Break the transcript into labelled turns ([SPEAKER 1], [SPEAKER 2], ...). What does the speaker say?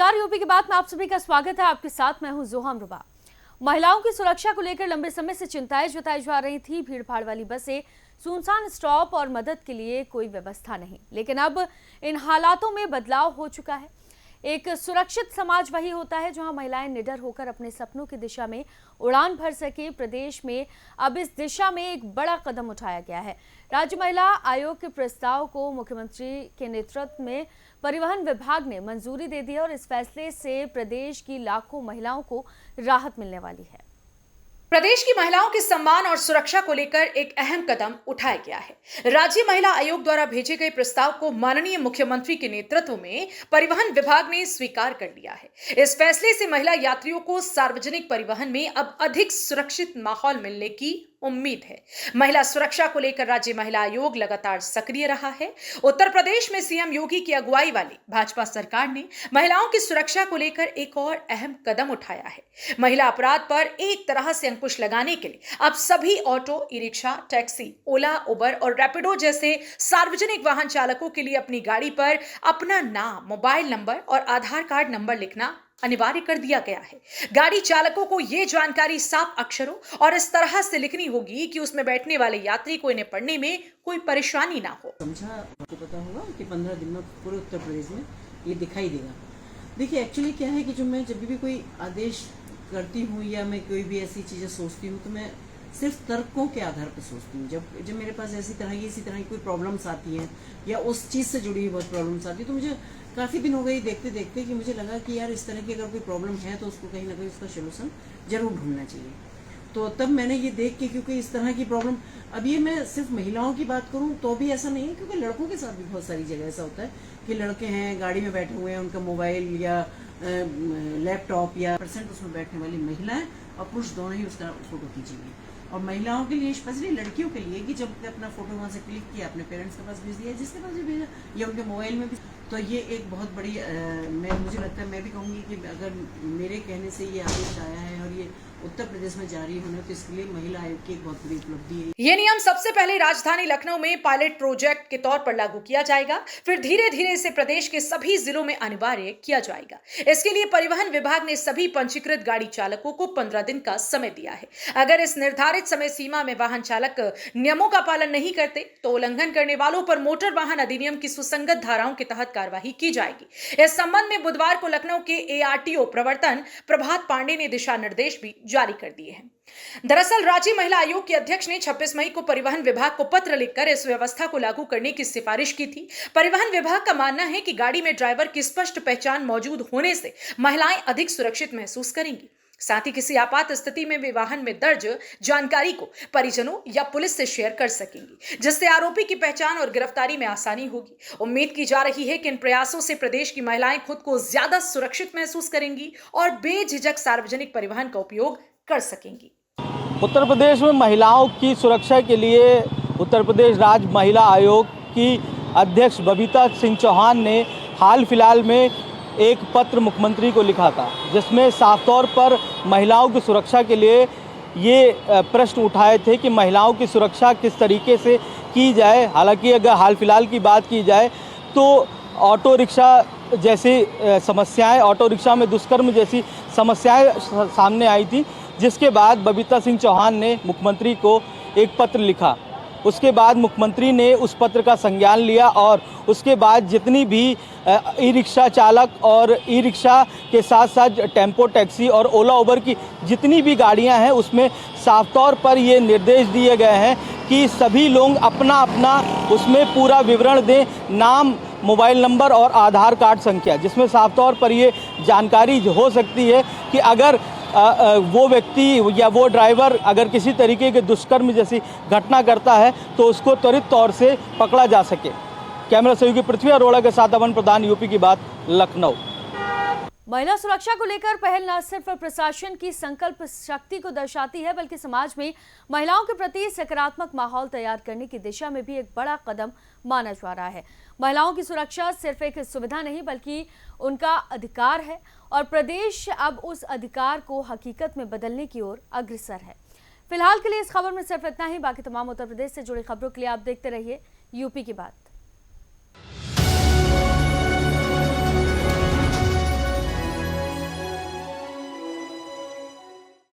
[SPEAKER 1] नमस्कार, यूपी की बात में आप सभी का स्वागत है। आपके साथ मैं हूं जोहा अमरुबा। महिलाओं की सुरक्षा को लेकर लंबे समय से चिंताएं जताई जा रही थी। भीड़भाड़ वाली बसें, सुनसान स्टॉप और मदद के लिए कोई व्यवस्था नहीं। लेकिन अब इन हालातों में बदलाव हो चुका है। एक सुरक्षित समाज वही होता है जहां महिलाएं निडर होकर अपने सपनों की दिशा में उड़ान भर सके। प्रदेश में अब इस दिशा में एक बड़ा कदम उठाया गया है। राज्य महिला आयोग के प्रस्ताव को मुख्यमंत्री के नेतृत्व में परिवहन विभाग ने मंजूरी दे दी है और इस फैसले से प्रदेश की लाखों महिलाओं को राहत मिलने वाली है।
[SPEAKER 2] प्रदेश की महिलाओं के सम्मान और सुरक्षा को लेकर एक अहम कदम उठाया गया है। राज्य महिला आयोग द्वारा भेजे गए प्रस्ताव को माननीय मुख्यमंत्री के नेतृत्व में परिवहन विभाग ने स्वीकार कर लिया है। इस फैसले से महिला यात्रियों को सार्वजनिक परिवहन में अब अधिक सुरक्षित माहौल मिलने की उम्मीद है। महिला सुरक्षा को लेकर राज्य महिला आयोग लगातार सक्रिय रहा है। उत्तर प्रदेश में सीएम योगी की अगुवाई वाली भाजपा सरकार ने महिलाओं की सुरक्षा को लेकर एक और अहम कदम उठाया है। महिला अपराध पर एक तरह से अंकुश लगाने के लिए अब सभी ऑटो, ई रिक्शा, टैक्सी, ओला, उबर और रैपिडो जैसे सार्वजनिक वाहन चालकों के लिए अपनी गाड़ी पर अपना नाम, मोबाइल नंबर और आधार कार्ड नंबर लिखना अनिवार्य कर दिया गया है। गाड़ी चालकों को यह जानकारी साफ अक्षरों और इस तरह से लिखनी होगी कि उसमें बैठने वाले यात्री को इन्हें पढ़ने में कोई परेशानी ना हो।
[SPEAKER 3] समझा, आपको पता होगा कि 15 दिन में पूरे उत्तर प्रदेश में ये दिखाई देगा। देखिए, एक्चुअली क्या है कि जो मैं जब भी कोई आदेश करती हूँ या मैं कोई भी ऐसी चीज़ें सोचती हूँ तो मैं सिर्फ तर्कों के आधार पर सोचती हूँ। जब मेरे पास इसी तरह की कोई प्रॉब्लम्स आती हैं या उस चीज़ से जुड़ी हुई बहुत प्रॉब्लम्स आती है, तो मुझे काफ़ी दिन हो गई देखते देखते कि मुझे लगा कि यार इस तरह की अगर कोई प्रॉब्लम है तो उसको कहीं ना कहीं उसका सोल्यूशन जरूर ढूंढना चाहिए। तो तब मैंने ये देख के, क्योंकि इस तरह की प्रॉब्लम, अब ये मैं सिर्फ महिलाओं की बात करूं तो भी ऐसा नहीं है, क्योंकि लड़कों के साथ भी बहुत सारी जगह ऐसा होता है कि लड़के हैं, गाड़ी में बैठे हुए हैं, उनका मोबाइल या लैपटॉप या % उसमें बैठने वाली महिलाएं और पुरुष दोनों ही उसका फोटो खींचेंगे। और महिलाओं के लिए, स्पेशली लड़कियों के लिए, कि जब अपना फोटो वहाँ से क्लिक किया, अपने पेरेंट्स के पास भेज दिया, जिसके पास भी भेजा या उनके मोबाइल में भी, तो ये एक बहुत बड़ी मुझे लगता है, मैं भी कहूँगी कि अगर मेरे कहने से ये आदेश आया है और ये उत्तर प्रदेश में जारी होने, तो इसके लिए महिला आयोग की एक बहुत बड़ी उपलब्धि है।
[SPEAKER 2] ये नियम सबसे पहले राजधानी लखनऊ में पायलट प्रोजेक्ट के तौर पर लागू किया जाएगा, फिर धीरे धीरे इसे प्रदेश के सभी जिलों में अनिवार्य किया जाएगा। इसके लिए परिवहन विभाग ने सभी पंजीकृत गाड़ी चालकों को 15 दिन का समय दिया है। अगर इस निर्धारित समय सीमा में वाहन चालक नियमों का पालन नहीं करते तो उल्लंघन करने वालों पर मोटर वाहन अधिनियम की सुसंगत धाराओं के तहत कार्यवाही की जाएगी। इस संबंध में बुधवार को लखनऊ के ARTO प्रवर्तन प्रभात पांडे ने दिशा निर्देश भी जारी कर दिए हैं। दरअसल राज्य महिला आयोग के अध्यक्ष ने 26 मई को परिवहन विभाग को पत्र लिखकर इस व्यवस्था को लागू करने की सिफारिश की थी। परिवहन विभाग का मानना है कि गाड़ी में ड्राइवर की स्पष्ट पहचान मौजूद होने से महिलाएं अधिक सुरक्षित महसूस करेंगी। साथ ही किसी आपात स्थिति में वे वाहन में दर्ज जानकारी को परिजनों या पुलिस से शेयर कर सकेंगी, जिससे आरोपी की पहचान और गिरफ्तारी में आसानी होगी। उम्मीद की जा रही है कि इन प्रयासों से प्रदेश की महिलाएं खुद को ज्यादा सुरक्षित महसूस करेंगी और बेझिझक सार्वजनिक परिवहन का उपयोग कर सकेंगी।
[SPEAKER 4] उत्तर प्रदेश में महिलाओं की सुरक्षा के लिए उत्तर प्रदेश राज्य महिला आयोग की अध्यक्ष बबीता सिंह चौहान ने हाल फिलहाल में एक पत्र मुख्यमंत्री को लिखा था, जिसमें साफ तौर पर महिलाओं की सुरक्षा के लिए ये प्रश्न उठाए थे कि महिलाओं की सुरक्षा किस तरीके से की जाए। हालांकि अगर हाल फिलहाल की बात की जाए तो ऑटो रिक्शा जैसी समस्याएं, ऑटो रिक्शा में दुष्कर्म जैसी समस्याएं सामने आई थी, जिसके बाद बबीता सिंह चौहान ने मुख्यमंत्री को एक पत्र लिखा। उसके बाद मुख्यमंत्री ने उस पत्र का संज्ञान लिया और उसके बाद जितनी भी ई रिक्शा चालक और ई रिक्शा के साथ साथ टेम्पो, टैक्सी और ओला, उबर की जितनी भी गाड़ियां हैं, उसमें साफ तौर पर ये निर्देश दिए गए हैं कि सभी लोग अपना अपना उसमें पूरा विवरण दें, नाम, मोबाइल नंबर और आधार कार्ड संख्या, जिसमें साफ तौर पर ये जानकारी हो सकती है कि अगर वो व्यक्ति या वो ड्राइवर अगर किसी तरीके के दुष्कर्म जैसी घटना करता है तो उसको त्वरित तौर से पकड़ा जा सके। कैमरा सहयोगी पृथ्वी अरोड़ा के साथ अवन प्रधान, यूपी की बात, लखनऊ।
[SPEAKER 1] महिला सुरक्षा को लेकर पहल न सिर्फ प्रशासन की संकल्प शक्ति को दर्शाती है, बल्कि समाज में महिलाओं के प्रति सकारात्मक माहौल तैयार करने की दिशा में भी एक बड़ा कदम माना जा रहा है। महिलाओं की सुरक्षा सिर्फ एक सुविधा नहीं बल्कि उनका अधिकार है और प्रदेश अब उस अधिकार को हकीकत में बदलने की ओर अग्रसर है। फिलहाल के लिए इस खबर में सिर्फ इतना ही। बाकी तमाम उत्तर प्रदेश से जुड़ी खबरों के लिए आप देखते रहिए यूपी की बात।